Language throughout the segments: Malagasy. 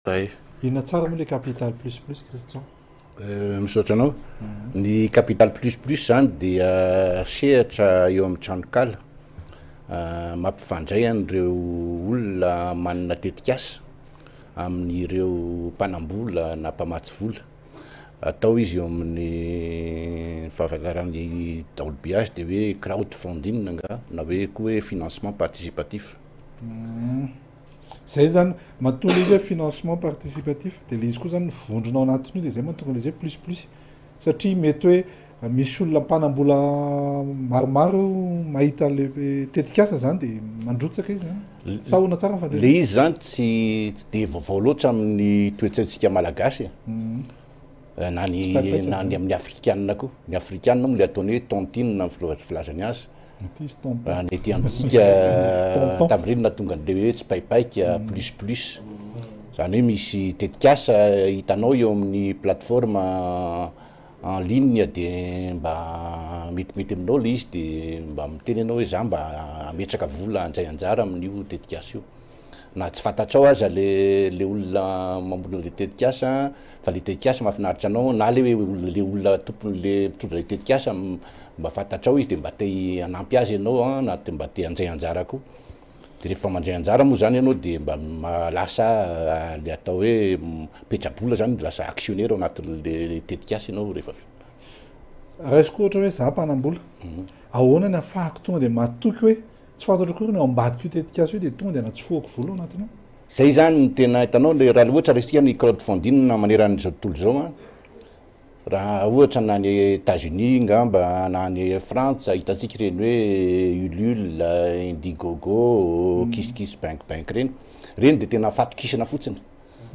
Zay. Inona tsara moa le capital plus plus Christian? Misaotra anao. Ny capital plus plus zany dia sehatra eo amin'ny tranokala mampifandray an'ireo olona manana tetikasa amin'ireo mpanambola na mpamatsy vola. Atao izy eo amin'ny fahafantaran'ny daholobe azy dia hoe crowdfunding na hoe koa hoe financement participatif. Zay zany mahatonga izy hoe financement participatif dia izy koa zany vondronao anatin'io dia zay mahatonga izy hoe plus plus satria mety hoe misy olona mpanambola maromaro mahita an'le tetikasa zany dia mandrotsaka izy zany sa ahoana tsara fa le izy zany tsy dia vaovao loatra amin'ny toetsaintsika malagasy na ny amin'ny afrikanina koa. Ny afrikanina moa le ataony hoe tontine na filazany azy. Ny ety amintsika tamin'ireny nahatonga an'le hoe tsy paipaika plus plus. Zany hoe misy tetikasa hitanao eo amin'ny plateforme en ligne dia mba metimety aminao le izy dia mba miteny ianao hoe za mba ametraka vola andray anjara amin'io tetikasa io. Na tsy fantatrao aza le olona mamboly le tetikasa fa le tetikasa mahafinaritra anao na le olona tompon'le mitondra le tetikasa mba fantatrao izy dia mba te hanampy azy ianao na mba te handray anjara koa. Dia rehefa mandray anjara moa zany ianao dia mba lasa le atao hoe petrabola zany lasa actionnaire ao anatin'le tetikasa ianao rehefa avy eo. Raisiko ohatra hoe za mpanambola ahoana ny ahafahako tonga dia mahatoky hoe tsy fantatro koa ny ao ambadika io tetikasa io dia tonga dia natsofoako vola ao anatiny ao. Zay zany ny tena hitanao raha ohatra resika ny crowdfunding maneran'izao tontolo izao raha ohatra na ny États-Unis ngamba na ny Frantsa hitantsika ireny hoe Ulule, Indiegogo, KissKissBankBank reny dia tena fatokisana fotsiny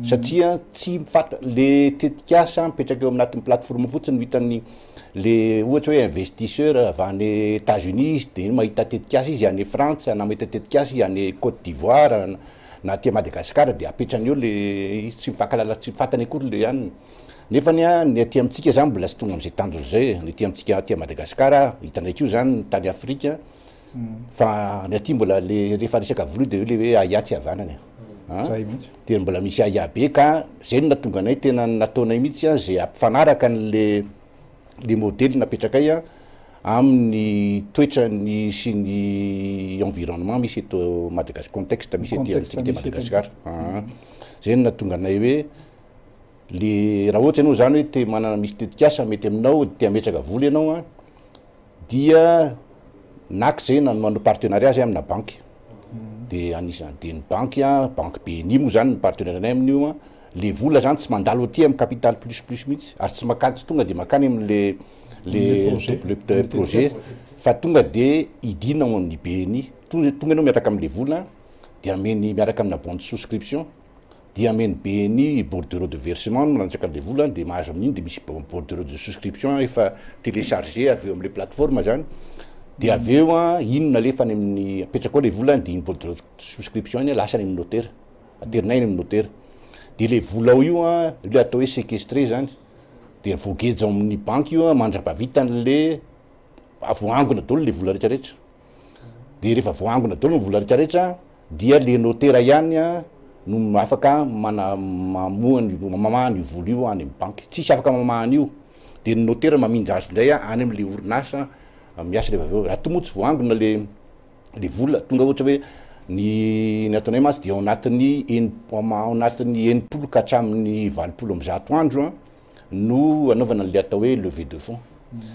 satria tsy le tetikasa mipetraka eo anatin'ny plateforme fotsiny vitan'ny le ohatra hoe investisseur avy any États-Unis dia mahita tetikasa izy any Frantsa na mahita tetikasa izy any Côte d'Ivoire na aty Madagasikara dia apetrany eo le tsy mifankalala tsy fantany akory le any. Nefa ny aty amintsika zany mbola tsy tonga amin'izay tanjona zay. Ny aty amintsika aty Madagasikara hitanay zany tany Afrika fa ny aty mbola le rehefa resaka vola dia le hoe aia tsy havanany. Dia mbola misy aia be ka zay no nahatonga anay tena nataonay mihitsy zay ampifanaraka le modely napetraka amin'ny toetrany sy ny environnement misy eto Madagasikara, contexte misy ety amintsika Madagasikara. Zay no nahatonga anay hoe le raha ohatra ianao zany hoe te manana misy tetikasa mety aminao te hametraka vola ianao dia naky zay manao partenariat zay amina banky dia anisany dia ny banky banque BNI moa zany ny partenariat amin'io le vola zany tsy mandalo aty amin'ny capital plus plus mihitsy ary tsy makany tsy tonga dia makany amin'le le projet fa tonga dia idina ao amin'ny BNI tonga ianao miaraka amin'le vola dia ameny miaraka amina bonne souscription dia ameny BNI bordereau de versement manantsaka an'le vola dia mahazo amin'iny dia misy bordereau de souscription efa téléchargé avy eo amin'le plateforme zany dia avy eo inona lefa any amin'ny apetraka ao le vola dia iny bordereau de souscription iny lasa any amin'ny notaire aterinay any amin'ny notaire dia le vola ao io le atao hoe séquestré zany dia voageja amin'ny banky io mandra-pahavitan'le voangona daholo le vola rehetrarehetra dia rehefa voangona daholo ny vola rehetrarehetra dia le notaire ihany no afaka mamahany vola io any amin'ny banky tsisy afaka mamahany io dia ny notaire mamindra azy indray any amin'le orinasa miasa rehefa avy eo raha tomoa tsy voangona le vola tonga ohatra hoe ny ataonay masy dia ao anatin'ny enimpolo ka hatramin'ny valopolo amby zato andro no anaovana le atao hoe levée de fonds.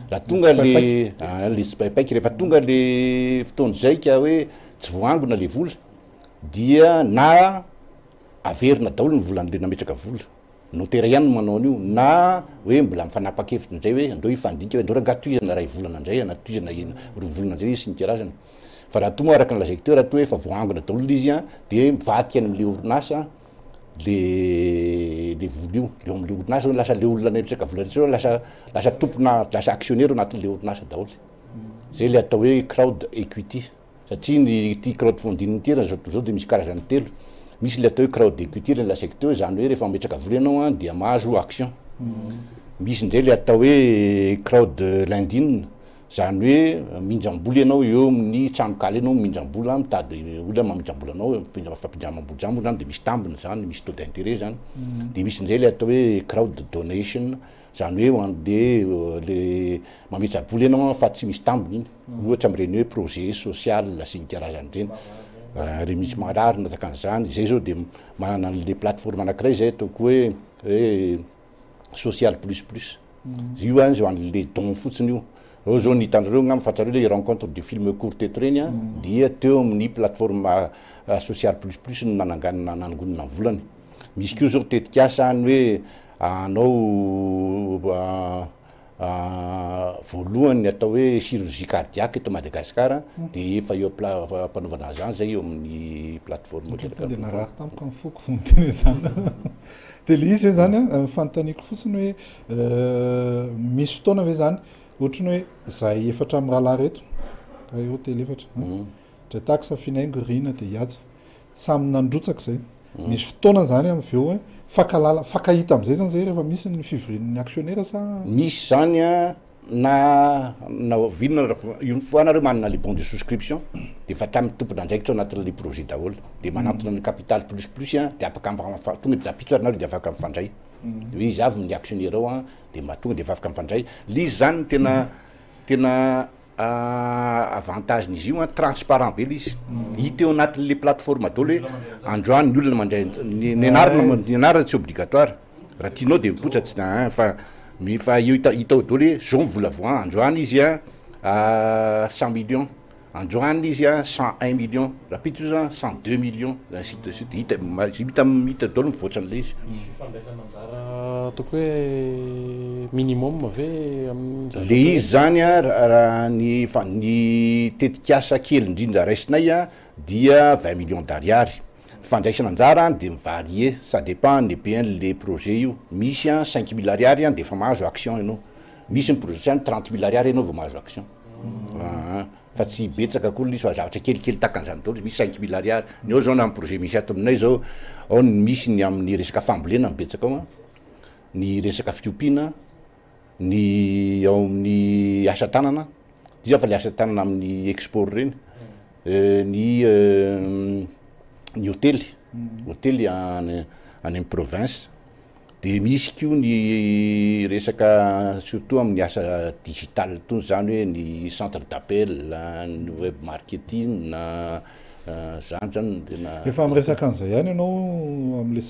Raha tonga le tsy paipaiky rehefa tonga le fotoana zay ka hoe tsy voangona le vola dia na averina daholo ny vola an'le nametraka vola notaire ihany no manao an'io na hoe mbola mifanapa-kevitra indray hoe andao hifandika hoe andao rangatoizana ray volana andray anatoizana volana andray sy ny karazany fa raha toa araka ny lazaiko teo raha toa efa voangona daholo izy dia mivadika any amin'le orinasa le vola io le amin'le orinasa lasa le olona nametraka vola rehetra lasa tompona lasa actionnaire anatin'le orinasa daholo. Zay le atao hoe crowd equity satria ny ty crowdfunding ty zao dia misy karazany telo. Misy le atao hoe crowd equity le lasaiko teo zany hoe rehefa mametraka vola ianao dia mahazo action. Misy indray le atao hoe crowd lending zany hoe mindram-bola ianao eo amin'ny tranokaly ianao mindram-bola mitady olona mamindram-bola anao fampindramam-bola zany de misy tambiny zany misy taux d'intérêt zany de misy nzay le atao hoe crowd donation zany hoe an'le le mamindram-bola ianao fa tsy misy tambiny iny ohatra am'ireny hoe projet social sy ny karazan'ireny re misy marary nataka an'izany zay zao de manana le plateforme anankiray zay ataoko hoe social plus plus io a zao an'le don fotsiny io ao zao ny hitanareo ngamy fantareo le rencontre du film court eto reny a dia teo amin'ny plateforme social plus plus ny nananganina nanangonina ny volany misy keo zao tetikasa any hoe anao voalohany atao hoe chirurgie cardiaque eto Madagasikara de efa eo mpanaovana zany zay eo amin'ny plateforme de narary tamiko amin'ny foko fonteny zany de le izy hoe zany fanotaniko fotsiny hoe misy fotoana hoe zany ohatrany hoe zay efatra amin'ny rahalahy reto ka hôtely efatra dra taxa finaingo rina de hiatsa samy nandrotsaka zay misy fotoana zany am'veo fakahita am'izay zany zay rehefa misy ny fivorian'ny actionnaire sa misy zany a na vinona io foanareo manana le bon de souscription de fa tamy tompona andraikitra anatin'le projet daholo de manantona ny capital plus plus a de afaka tonga de zapitso arinareo de afaka mifandray de hoe izy avy ny actionnaire ao a de mahatonga de afaka mifandray l'izy zany tena avantagen'izy io a transparent be l'izy hita eo anatin'le plateforme daholo hoe androany ny olona mandray ny anarana tsy obligatoire raha tianao de mipotratsy fa io hitao daholo hoe zao mivola voan androany izy a 100 millions androany izy a 101 millions rapiditra io zany 102 millions ainsi de suite hita daholo mivoatra an'le izy fifandraisana anjara ataoko hoe minimum ve le izy zany a raha ny tetikasa kely indrindra raisinay a dia 20 millions d'ariary fandraisana anjara de mivarie ça dépend ny bien le projet io misy a 5 000 ariary de efa mahazo action ianao misy ny projet zany 30 000 ariary ianao vao mahazo action fa tsy betsaka koa izy fa zavatra kelikely takan'izany daholo misy 5 000 ariary ny ao zao na amin'ny projet misy ato aminay zao ao misy ny amin'ny resaka fambolena mibetsaka ao a ny resaka fiompiana ny ao amin'ny asa tanana dia fa le asa tanana amin'ny export reny ny hôtely any amin'ny province de misy kio ny resaka surtout amin'ny asa digital tony zany hoe ny centre d'appel ny web marketing zany zany tena efa miresaka an'izay ihany ianao am'le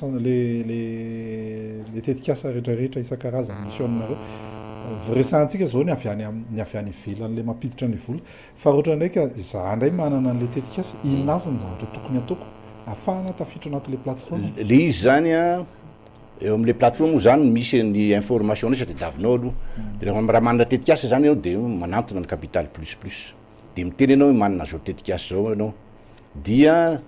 tetikasa rehetrarehetra isan-karazany misy aminareo resantsika zao ny avy any ivelany le mampiditra ny vola fa ohatra ndraika za ndray manana an'le tetikasa inavy ny zavatra tokony ataoko afahana tafiditra anatin'le plateforme le izy zany a eo am'le plateforme moa zany misy ny information rehetra de davinao aloha de rehefa raha manana tetikasa zany ianao de manantona ny capital plus plus de miteny ianao manana zao tetikasa zao ianao dia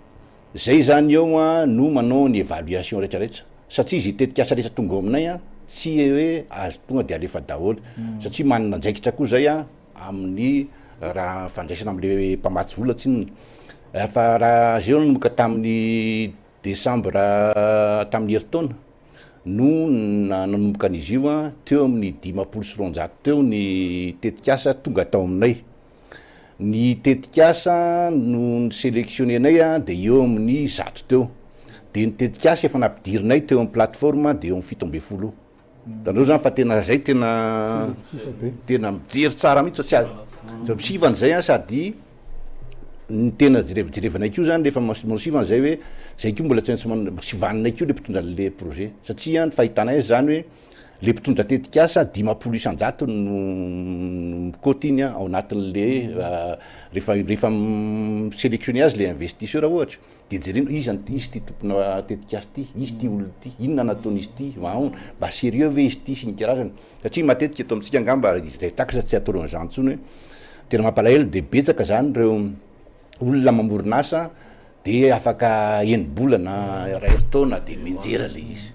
zay zany eo a no manao ny évaluation rehetrarehetra satria izy tetikasa rehetra tonga ao aminay a tsy hoe azo tonga de alefa daholo satria manana andraikitra koa zay a amin'ny raha fandraisana am'le mpamatsy vola tsinony fa raha zay nanomboka tamin'ny décembre tamin'ny heritaona no nanomboka an'izy io a teo amin'ny 500 sy 300 teo ny tetikasa tonga tao aminay ny tetikasa no ny sélectionné anay a de eo amin'ny 100 teo de ny tetikasa efa nampidirinay teo amin'ny plateforme de eo amin'ny 17 tanao zany fa tena zay tena mijery tsara mihitsy tsy misivany zay a sady ny tena jerevanay kio zany rehefa masivany zay hoe zay kio mbola tsy sivaninay kio le mpitondra le projet satria ny fahitanay zany hoe le mpitondra tetikasa 500 isan-jato no mikôtiny ao anatin'le rehefa sélectionné azy le investisseur ohatra de jereno izy ty tompona tetikasa ty izy ty olo ty inona nataon'izy ty mba sérieux ve izy ty sy ny karazany satria matetika eto amitsika angamba zay takasa tsy ataoreo an'izany ntsony hoe tena mampalahelo de betsaka zany reo olona mamorinasa de afaka enibolana ray taona de menjera le izy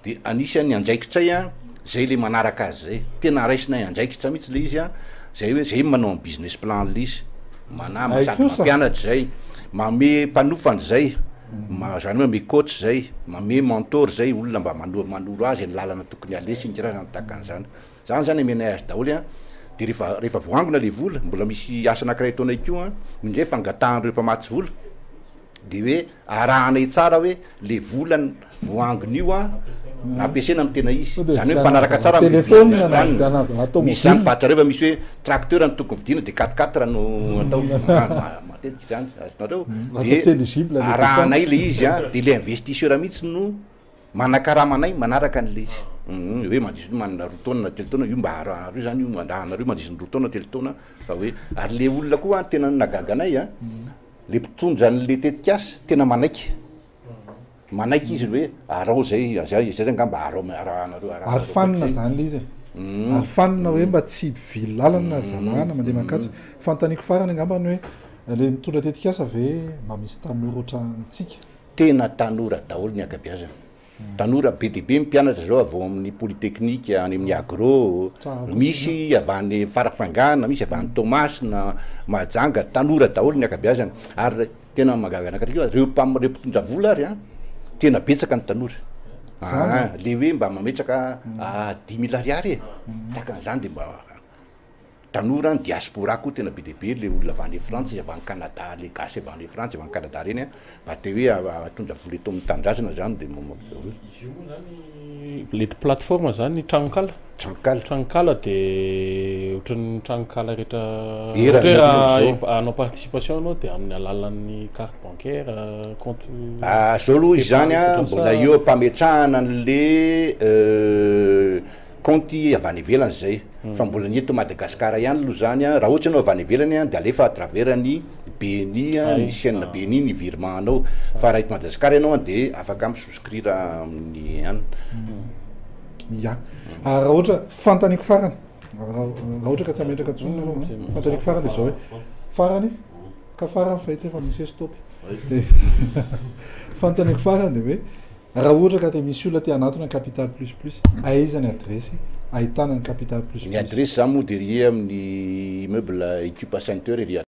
de anisan'ny andraikitray a zay le manaraka azy zay tena raisinay andraikitra mihitsy le izy a zay hoe zay manao amin'ny business plan le izy masady mampianatra zay mame mpanofany zay zany hoe mame coach zay mame mentor zay olona mba manoro azy ny lalana tokony alesy ny kiraha zany takan'izany zany amenay azy daholo a de rehefa voangona le vola mbola misy asa anakiray taona iko a indray fangatahan'ireo mpamatsy vola de hoe arahanay tsara hoe le volany voangona io a ampiasaina amy tena izy zany hoe mifanaraka tsara misy zany fatra rehefa misy hoe tracteur ny tokony vidina de 4-4 no atao matetiky zany azonareo de arahanay le izy a de le investisseur mihitsy no manakaramanay manaraka an'le izy hoe mandisy manana roa taona na telo taona io mba io zany io mandahanareo mandisy ny roa taona telo taona fa hoe ary le olona koa tena nagaganay a le mpitondra an'le tetikasa tena manaiky izy hoe arao zay angamba arahanareo ary fanina zany le izy ary fanina hoe mba tsy vily lalana zalana mandeha makatsy fantaniko farany angambany hoe le mitondra tetikasa ve mba misy tanora ohatrantsika tena tanora daholo ny akabiazana tanora be de be mpianatra zao avao amin'ny polytechnique any amin'ny agro misy avany farafangana misy avany Thomas na Mahajanga tanora daholo ny akabiazana ary tena magaga anakatiko reo mpitondra vola ary a tena betsaka ny tanora le hoe mba mametraka 10 000 ariary e takan'izany de mba tanora ny diaspora koa tena be de be le olona avany France avany Canada le gasy avany France avany Canada reny a mba te hoe atondra vola eto amin'ny tanindrazana zany de izy io moa zany le plateforme zany tragnokala de ohatran'ny tragnokala rehetra anao participation anao de amin'ny alalan'ny carte bancaire compte zao aloha izy zany a mbola eo mpametrahana an'le compte avany ivelany zay fa mbola ny eto Madagasikara ihany aloha zany a raha ohatra anao avany ivelany a de alefa à travers ny BNI ny chaîne BNI ny virement anao fa raha eto Madagasikara ianao de afaka misouscrire amin'ny any ya raha ohatra fantaniko farany raha ohatra ka tsy ametraka tsony anao fantaniko farany de zao hoe farany ka farany fa efa misy stop de fantaniko farany de hoe raha ohatra ka te misy olona te anatona capital plus aiza ny adresy ahitana ny capital plus ny adresy zany moa de rie amin'ny immeuble Equipa Center